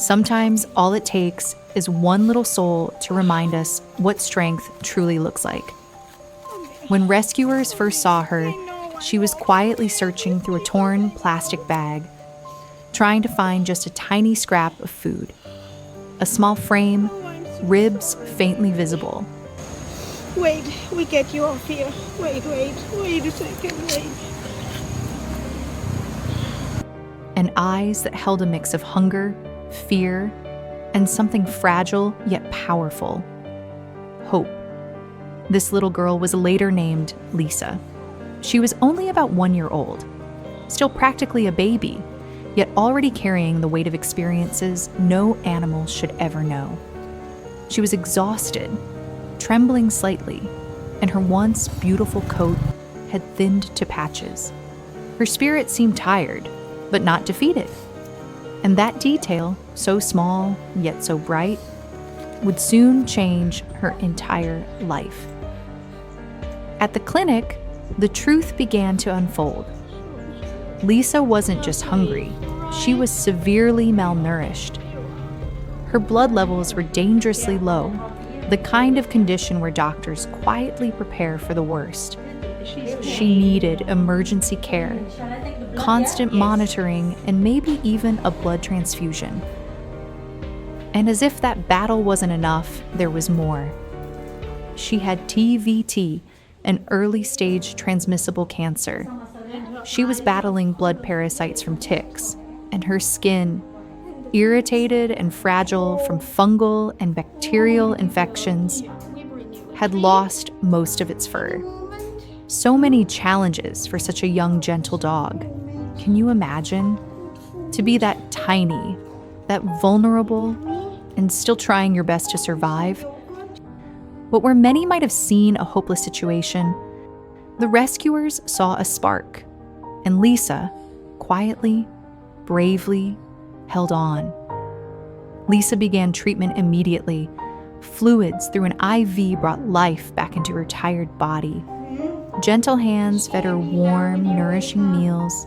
Sometimes all it takes is one little soul to remind us what strength truly looks like. When rescuers first saw her, she was quietly searching through a torn plastic bag, trying to find just a tiny scrap of food. A small frame, ribs faintly visible. Wait, we get you off here. Wait a second, wait. And eyes that held a mix of hunger, fear, and something fragile yet powerful. Hope. This little girl was later named Lisa. She was only about 1 year old, still practically a baby, yet already carrying the weight of experiences no animal should ever know. She was exhausted, trembling slightly, and her once beautiful coat had thinned to patches. Her spirit seemed tired, but not defeated. And that detail, so small yet so bright, would soon change her entire life. At the clinic, the truth began to unfold. Lisa wasn't just hungry, she was severely malnourished. Her blood levels were dangerously low, the kind of condition where doctors quietly prepare for the worst. She needed emergency care, constant monitoring, and maybe even a blood transfusion. And as if that battle wasn't enough, there was more. She had TVT, an early-stage transmissible cancer. She was battling blood parasites from ticks, and her skin, irritated and fragile from fungal and bacterial infections, had lost most of its fur. So many challenges for such a young, gentle dog. Can you imagine? To be that tiny, that vulnerable, and still trying your best to survive? But where many might have seen a hopeless situation, the rescuers saw a spark, and Lisa, quietly, bravely, held on. Lisa began treatment immediately. Fluids through an IV brought life back into her tired body. Gentle hands fed her warm, nourishing meals.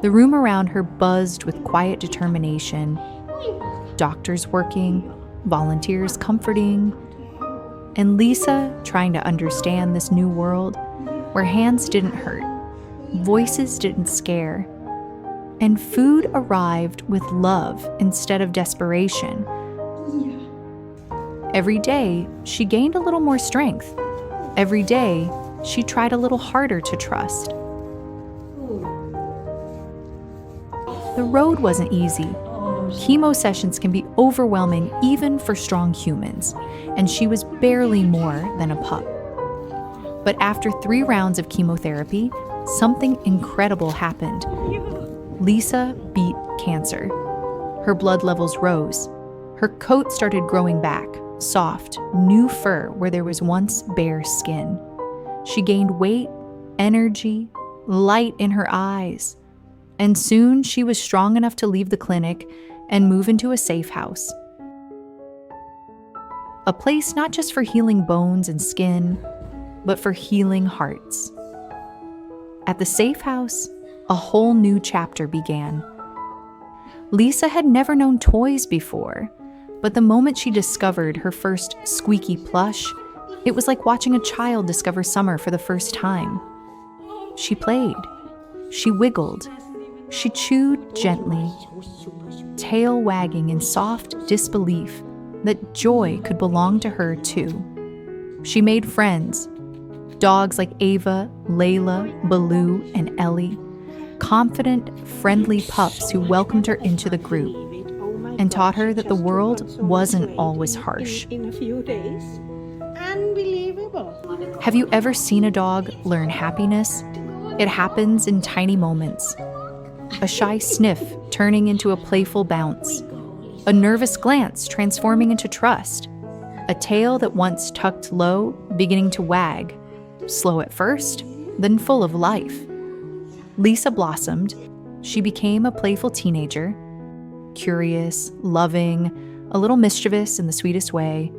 The room around her buzzed with quiet determination. Doctors working, volunteers comforting, and Lisa trying to understand this new world where hands didn't hurt, voices didn't scare, and food arrived with love instead of desperation. Every day, she gained a little more strength. Every day, she tried a little harder to trust. The road wasn't easy. Chemo sessions can be overwhelming even for strong humans, and she was barely more than a pup. But after 3 rounds of chemotherapy, something incredible happened. Lisa beat cancer. Her blood levels rose. Her coat started growing back, soft, new fur where there was once bare skin. She gained weight, energy, light in her eyes. And soon she was strong enough to leave the clinic and move into a safe house. A place not just for healing bones and skin, but for healing hearts. At the safe house, a whole new chapter began. Lisa had never known toys before, but the moment she discovered her first squeaky plush, it was like watching a child discover summer for the first time. She played. She wiggled. She chewed gently, tail wagging in soft disbelief that joy could belong to her too. She made friends, dogs like Ava, Layla, Baloo, and Ellie, confident, friendly pups who welcomed her into the group and taught her that the world wasn't always harsh. In a few days. Unbelievable. Have you ever seen a dog learn happiness? It happens in tiny moments. A shy sniff turning into a playful bounce. A nervous glance transforming into trust. A tail that once tucked low beginning to wag. Slow at first, then full of life. Lisa blossomed. She became a playful teenager. Curious, loving, a little mischievous in the sweetest way.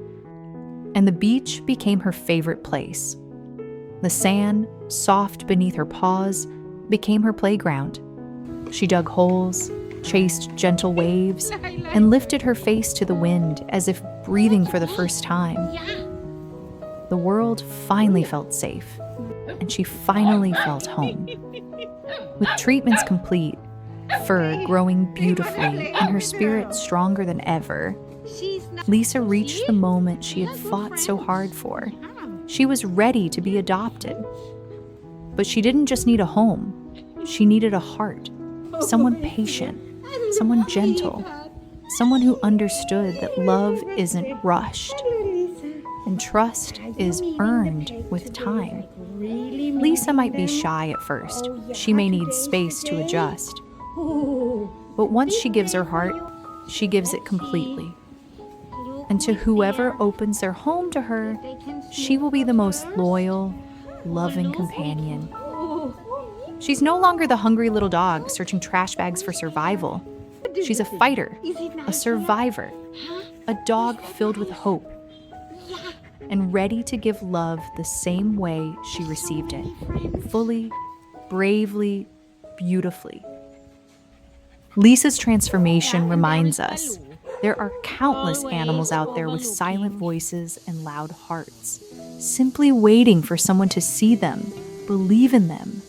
And the beach became her favorite place. The sand, soft beneath her paws, became her playground. She dug holes, chased gentle waves, and lifted her face to the wind as if breathing for the first time. The world finally felt safe, and she finally felt home. With treatments complete, fur growing beautifully, and her spirit stronger than ever, Lisa reached the moment she had fought so hard for. She was ready to be adopted. But she didn't just need a home. She needed a heart, someone patient, someone gentle, someone who understood that love isn't rushed and trust is earned with time. Lisa might be shy at first. She may need space to adjust. But once she gives her heart, she gives it completely. And to whoever opens their home to her, she will be the most loyal, loving companion. She's no longer the hungry little dog searching trash bags for survival. She's a fighter, a survivor, a dog filled with hope, and ready to give love the same way she received it, fully, bravely, beautifully. Lisa's transformation reminds us there are countless animals out there with silent voices and loud hearts, simply waiting for someone to see them, believe in them,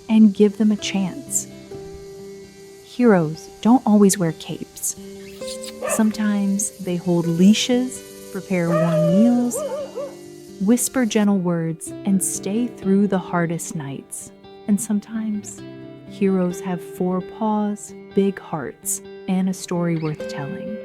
and give them a chance. Heroes don't always wear capes. Sometimes they hold leashes, prepare warm meals, whisper gentle words, and stay through the hardest nights. And sometimes heroes have 4 paws, big hearts, and a story worth telling.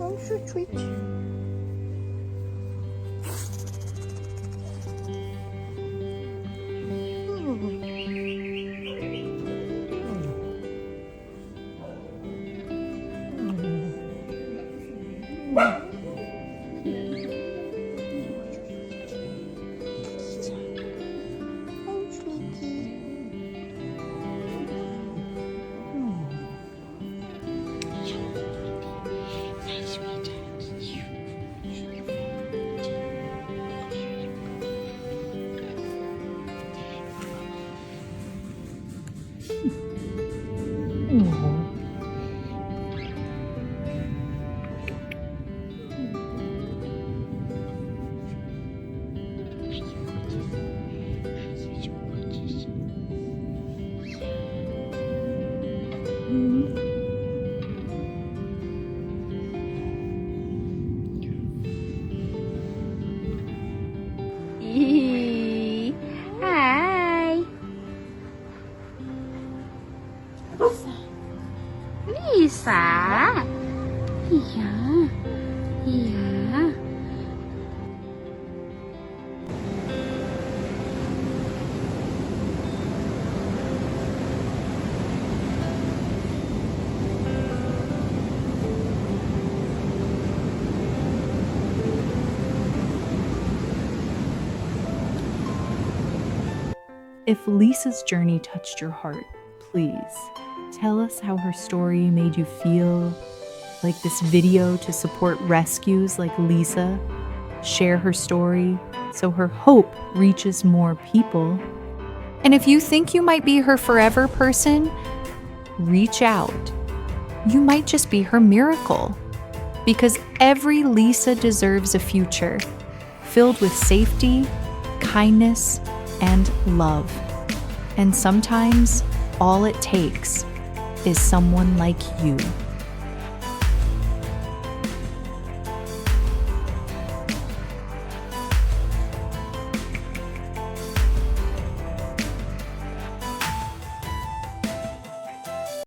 Oh, so sweet. Hai Lisa. Iya. Iya. If Lisa's journey touched your heart, please tell us how her story made you feel. Like this video to support rescues like Lisa. Share her story so her hope reaches more people. And if you think you might be her forever person, reach out. You might just be her miracle. Because every Lisa deserves a future filled with safety, kindness, and love. And sometimes all it takes is someone like you.